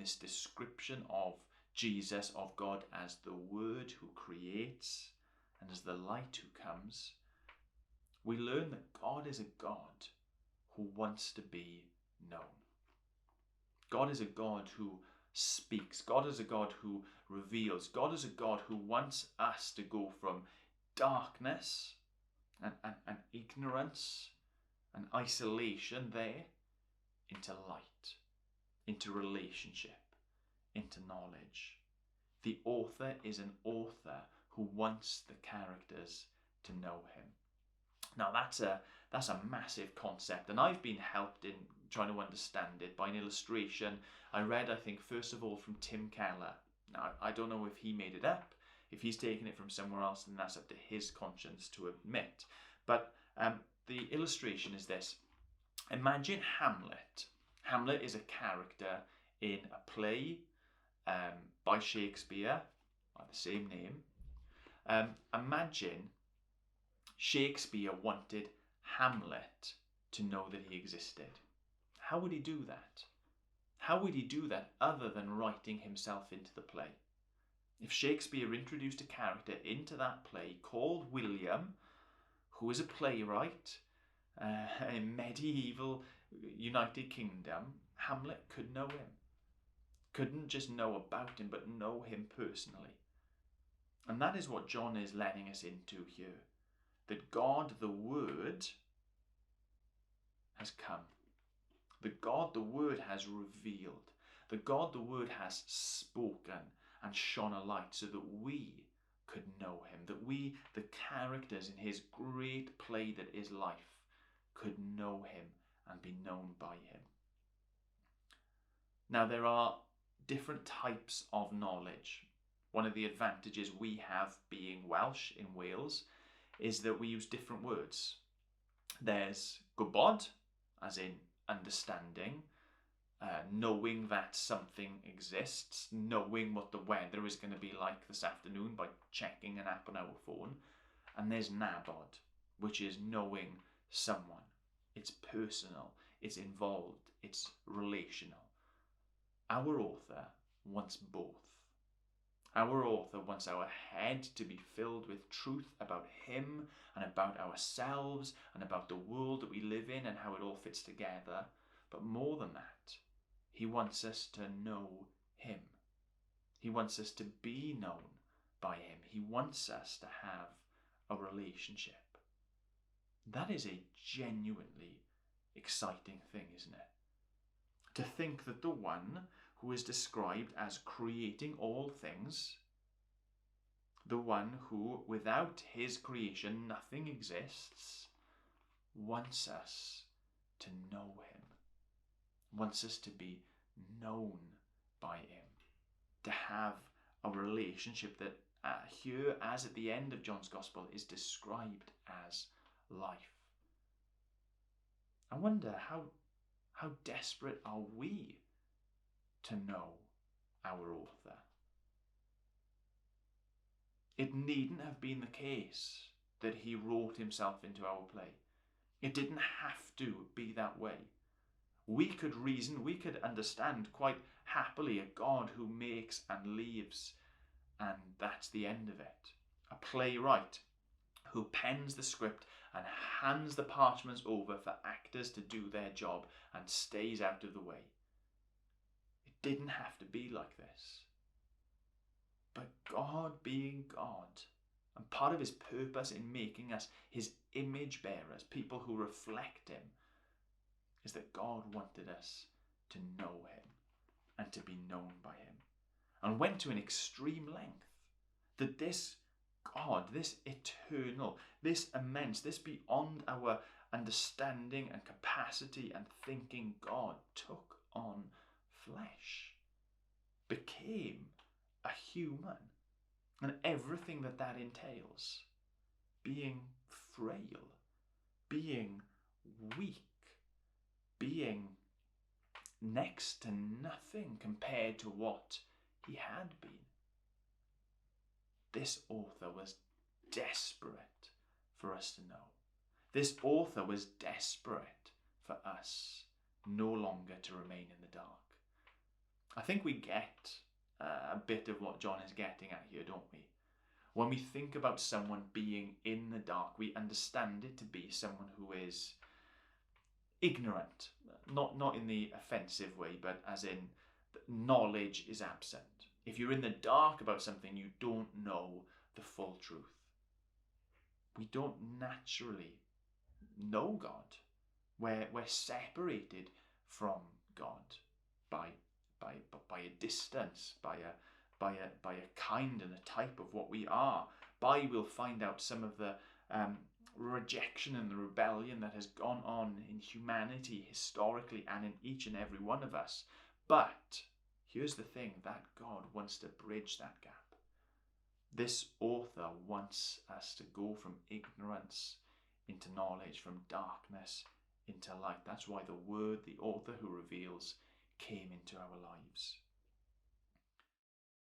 this description of Jesus, of God as the Word who creates and as the light who comes, we learn that God is a God who wants to be known. God is a God who speaks. God is a God who reveals. God is a God who wants us to go from darkness and ignorance and isolation there into light, into relationship, into knowledge. The author is an author who wants the characters to know him. Now that's a massive concept, and I've been helped in trying to understand it by an illustration I read, I think, first of all from Tim Keller. Now, I don't know if he made it up. If he's taken it from somewhere else, then that's up to his conscience to admit. But the illustration is this. Imagine Hamlet. Hamlet is a character in a play by Shakespeare, by the same name. Imagine Shakespeare wanted Hamlet to know that he existed. How would he do that? How would he do that other than writing himself into the play? If Shakespeare introduced a character into that play called William, who is a playwright in medieval United Kingdom, Hamlet could know him. Couldn't just know about him, but know him personally. And that is what John is letting us into here. That God, the Word, has come. That God, the Word, has revealed. That God, the Word, has spoken and shone a light so that we could know him. That we, the characters in his great play that is life, could know him and be known by him. Now, there are different types of knowledge. One of the advantages we have being Welsh in Wales is that we use different words. There's gwbod, as in understanding, knowing that something exists, knowing what the weather is going to be like this afternoon by checking an app on our phone. And there's nabod, which is knowing someone. It's personal, it's involved, it's relational. Our author wants both. Our author wants our head to be filled with truth about him and about ourselves and about the world that we live in and how it all fits together. But more than that, he wants us to know him. He wants us to be known by him. He wants us to have a relationship. That is a genuinely exciting thing, isn't it? To think that the one who is described as creating all things, the one who, without his creation, nothing exists, wants us to know him, wants us to be known by him, to have a relationship that here, as at the end of John's Gospel, is described as life. I wonder how desperate are we to know our author? It needn't have been the case that he wrote himself into our play. It didn't have to be that way. We could reason, we could understand quite happily a God who makes and leaves, and that's the end of it. A playwright who pens the script and hands the parchments over for actors to do their job and stays out of the way. It didn't have to be like this. But God being God, and part of his purpose in making us his image bearers, people who reflect him, is that God wanted us to know him and to be known by him, and went to an extreme length that this God, this eternal, this immense, this beyond our understanding and capacity and thinking God took on flesh, became a human, and everything that entails, being frail, being weak, being next to nothing compared to what he had been. This author was desperate for us to know. This author was desperate for us no longer to remain in the dark. I think we get a bit of what John is getting at here, don't we? When we think about someone being in the dark, we understand it to be someone who is ignorant, not in the offensive way, but as in knowledge is absent. If you're in the dark about something, you don't know the full truth. We don't naturally know God. We're separated from God by a distance, by a kind and a type of what we are. We'll find out some of the rejection and the rebellion that has gone on in humanity historically and in each and every one of us. But here's the thing, that God wants to bridge that gap. This author wants us to go from ignorance into knowledge, from darkness into light. That's why the Word, the author who reveals, came into our lives.